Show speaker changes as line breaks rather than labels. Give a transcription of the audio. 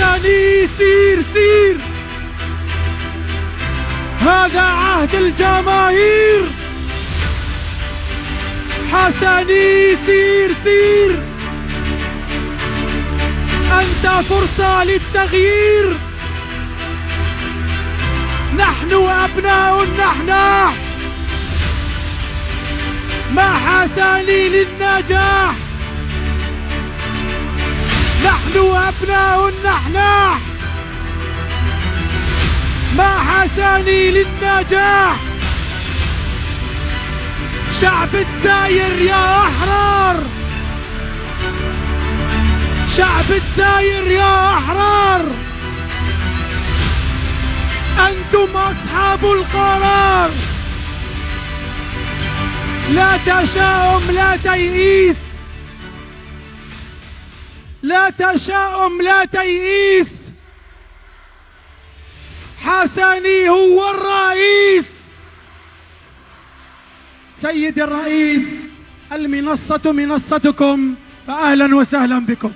حسني سير سير، هذا عهد الجماهير. حسني سير سير، أنت فرصة للتغيير. نحن أبناء النحناح، مع حسني للنجاح. نحن أبناء النحناح، مع حسني للنجاح. شعب تساير يا أحرار، شعب تساير يا أحرار، أنتم أصحاب القرار. لا تشاؤم لا تيئيس، لا تشاؤم لا تيئيس. حسني هو الرئيس. سيد الرئيس، المنصة منصتكم، فأهلا وسهلا بكم.